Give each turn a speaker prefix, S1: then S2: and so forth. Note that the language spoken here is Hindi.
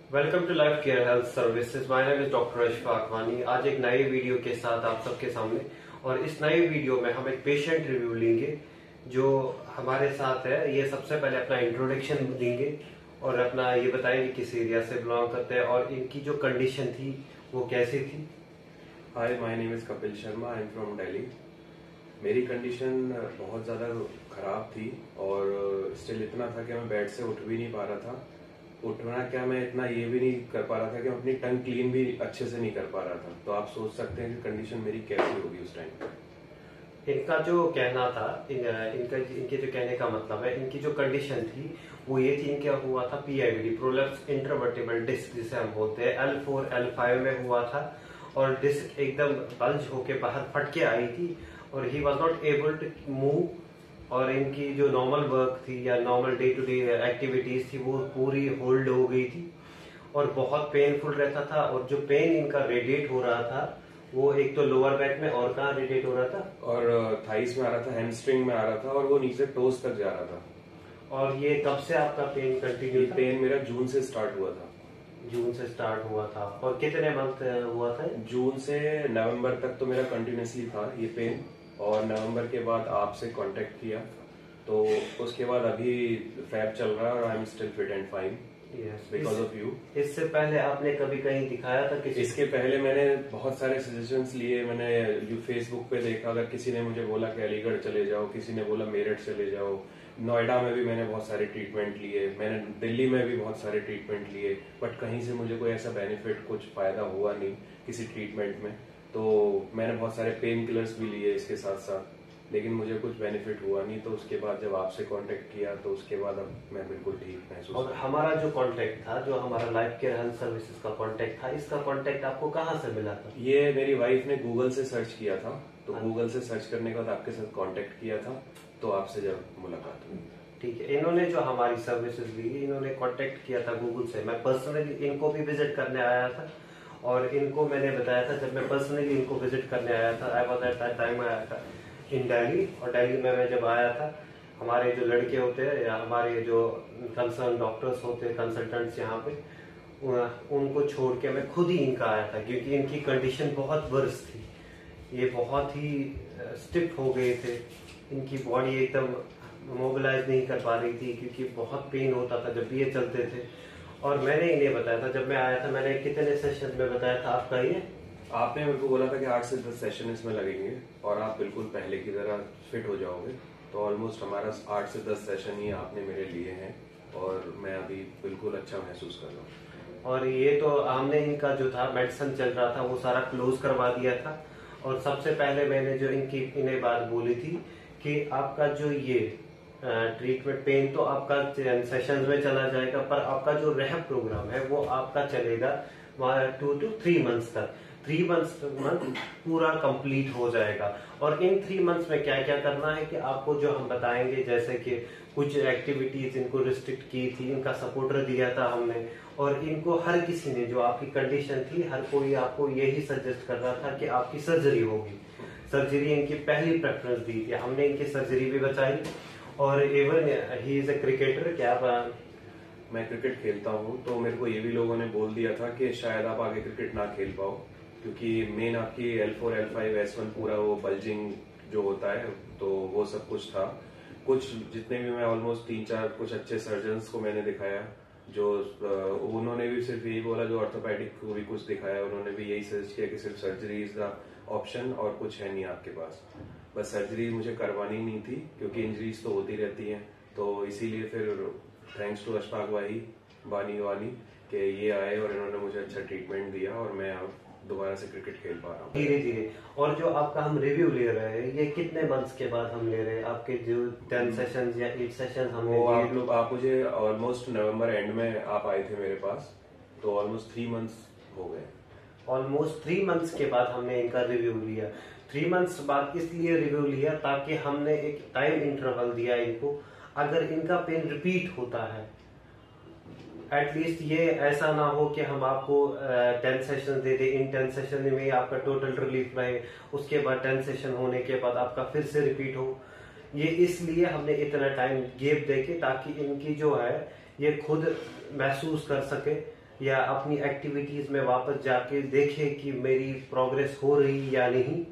S1: Welcome to Life Care Health Services. My name is doctor Ashfaq Wani. आज एक नए वीडियो के साथ आप सबके सामने, और इस नए वीडियो में हम एक पेशेंट रिव्यू लेंगे जो हमारे साथ है। ये सबसे पहले अपना इंट्रोडक्शन देंगे और अपना ये बताएंगे किस एरिया से बिलोंग करते हैं और इनकी जो कंडीशन थी वो कैसी थी।
S2: Hi, my name is Kapil Sharma, I am from Delhi. मेरी कंडीशन बहुत ज़्यादा ख़राब थी और स्टिल इतना था कि मैं बेड से उठ भी नहीं पा रहा था। उठना क्या, मैं इतना ये भी नहीं कर पा रहा था कि मैं अपनी टंग क्लीन भी अच्छे से नहीं कर पा रहा था। तो आप सोच सकते हैं कि कंडीशन मेरी कैसी होगी उस टाइम।
S1: इनका जो कहना था, इनके जो कहने का मतलब है, इनकी जो कंडीशन थी वो ये थी, इनका हुआ था पीआईडी, प्रोलैप्स इंटरवर्टेबल डिस्क जिसे हम बोलते हैं, L4 L5 में हुआ था और डिस्क एकदम बल्ज होके बाहर फट के आई थी और he was not able to move. और इनकी जो नॉर्मल वर्क थी या normal day to day activities थी वो पूरी होल्ड हो गई थी और बहुत पेनफुल रहता था। और जो पेन इनका रेडिएट हो रहा था वो एक तो लोअर बैक में, और कहाँ रेडिएट हो रहा था,
S2: और थाइस में आ रहा था, हैमस्ट्रिंग में आ रहा था और वो नीचे टोस तक जा रहा था।
S1: और ये कब से आपका पेन कंटिन्यू था?
S2: पेन मेरा जून से स्टार्ट हुआ था।
S1: जून से स्टार्ट हुआ था। और कितने मंथ हुआ था?
S2: जून से नवंबर तक तो मेरा कंटिन्यूसली था ये पेन, और नवंबर के बाद आपसे कांटेक्ट किया तो उसके बाद अभी फैब चल रहा है और I am still fit and fine because of you.
S1: इससे पहले आपने कभी कहीं दिखाया था किसी?
S2: इसके पहले मैंने बहुत सारे सजेशंस लिए। मैंने जो फेसबुक पे देखा, अगर किसी ने मुझे बोला कि अलीगढ़ चले जाओ, किसी ने बोला मेरठ चले जाओ, नोएडा में भी मैंने बहुत सारे ट्रीटमेंट लिए, मैंने दिल्ली में भी बहुत सारे ट्रीटमेंट लिए, बट कहीं से मुझे कोई ऐसा बेनिफिट, कुछ फायदा हुआ नहीं किसी ट्रीटमेंट में। तो मैंने बहुत सारे पेन किलर्स भी लिए इसके साथ साथ, लेकिन मुझे कुछ बेनिफिट हुआ नहीं। तो उसके बाद जब आपसे कांटेक्ट किया तो उसके बाद अब मैं बिल्कुल ठीक महसूस।
S1: और हमारा जो कांटेक्ट था, जो हमारा लाइफ केयर हेल्थ सर्विसेज का कांटेक्ट था, इसका कांटेक्ट आपको कहाँ से मिला था?
S2: ये मेरी वाइफ ने गूगल से सर्च किया था, तो गूगल से सर्च करने के बाद आपके साथ कांटेक्ट किया था, तो आपसे जब मुलाकात हुई।
S1: ठीक है। इन्होंने जो हमारी सर्विसेज ली, इन्होंने कांटेक्ट किया था गूगल से। मैं पर्सनली इनको भी विजिट करने आया था और इनको मैंने बताया था, जब मैं पर्सनली इनको विजिट करने आया था, I was at that time in Delhi. और दिल्ली में मैं जब आया था, हमारे जो लड़के होते हैं या हमारे जो कंसर्न डॉक्टर्स होते हैं, कंसल्टेंट्स यहाँ पे, उनको छोड़ के मैं खुद ही इनका आया था क्योंकि इनकी कंडीशन बहुत वर्स थी। ये बहुत ही स्टिफ हो गए थे, इनकी बॉडी एकदम मोबिलाइज नहीं कर पा रही थी क्योंकि बहुत पेन होता था जब भी ये चलते थे। और मैंने इन्हें बताया था, जब मैं आया था, मैंने कितने सेशन में बताया था आपका ये?
S2: आपने मेरे को बोला था कि 8 से 10 सेशन इसमें लगेंगे और आप बिल्कुल पहले की तरह फिट हो जाओगे। तो ऑलमोस्ट हमारा 8 से 10 सेशन ही आपने मेरे लिए हैं और मैं अभी बिल्कुल अच्छा महसूस कर रहा हूँ।
S1: और ये तो हमने इनका जो था मेडिसिन चल रहा था वो सारा क्लोज करवा दिया था। और सबसे पहले मैंने जो इन्हें बात बोली थी कि आपका जो ये ट्रीटमेंट, पेन तो आपका सेशंस में चला जाएगा, पर आपका जो रेहब प्रोग्राम है वो आपका चलेगा 2 to 3 मंथ्स तक। 3 मंथ पूरा कंप्लीट हो जाएगा। और इन 3 मंथ्स में क्या क्या करना है कि आपको जो हम बताएंगे, जैसे कि कुछ एक्टिविटीज इनको रिस्ट्रिक्ट की थी, इनका सपोर्टर दिया था हमने, और इनको हर किसी ने, जो आपकी कंडीशन थी, हर कोई आपको यही सजेस्ट कर रहा था कि आपकी सर्जरी होगी। सर्जरी इनकी पहली प्रेफरेंस दी थी, हमने इनकी सर्जरी भी बचाई। और even he is a cricketer. क्या
S2: मैं क्रिकेट खेलता हूँ, तो मेरे को ये भी लोगों ने बोल दिया था कि शायद आप आगे क्रिकेट ना खेल पाओ क्योंकि मेन आपकी L4 L5 S1 पूरा वो बल्जिंग जो होता है, तो वो सब कुछ था। कुछ जितने भी मैं ऑलमोस्ट 3-4 कुछ अच्छे सर्जन्स को मैंने दिखाया, जो उन्होंने भी सिर्फ यही बोला, जो ऑर्थोपेडिक को भी कुछ दिखाया, उन्होंने भी यही सजेस्ट किया कि सिर्फ सर्जरी इज द ऑप्शन और कुछ है नहीं आपके पास। बस सर्जरी मुझे करवानी नहीं थी क्योंकि इंजरीज तो होती रहती हैं। तो इसीलिए फिर थैंक्स टू अशफाक भाई वानी कि ये आए और इन्होंने मुझे अच्छा ट्रीटमेंट दिया और मैं अब दोबारा से क्रिकेट खेल पा रहा हूँ
S1: धीरे धीरे। और जो आपका हम रिव्यू ले रहे हैं, ये कितने मंथ्स के बाद हम ले रहे हैं? आपके जो 10 सेशन या 8 सेशन हमने
S2: आप मुझे ऑलमोस्ट नवंबर एंड में आप आए थे मेरे पास, तो ऑलमोस्ट 3 मंथ्स हो गए।
S1: ऑलमोस्ट 3 मंथ्स के बाद हमने इनका रिव्यू लिया। 3 मंथ्स बाद इसलिए रिव्यू लिया ताकि हमने एक टाइम इंटरवल दिया इनको। अगर इनका पेन रिपीट होता है, एटलीस्ट ये ऐसा ना हो कि हम आपको 10 सेशन दे दें, इन 10 सेशन में ही आपका टोटल रिलीफ रहे, उसके बाद 10 सेशन होने के बाद आपका फिर से रिपीट हो। ये इसलिए हमने इतना टाइम गैप देके, ताकि इनकी जो है ये खुद महसूस कर सके या अपनी एक्टिविटीज में वापस जाके देखे कि मेरी प्रोग्रेस हो रही या नहीं।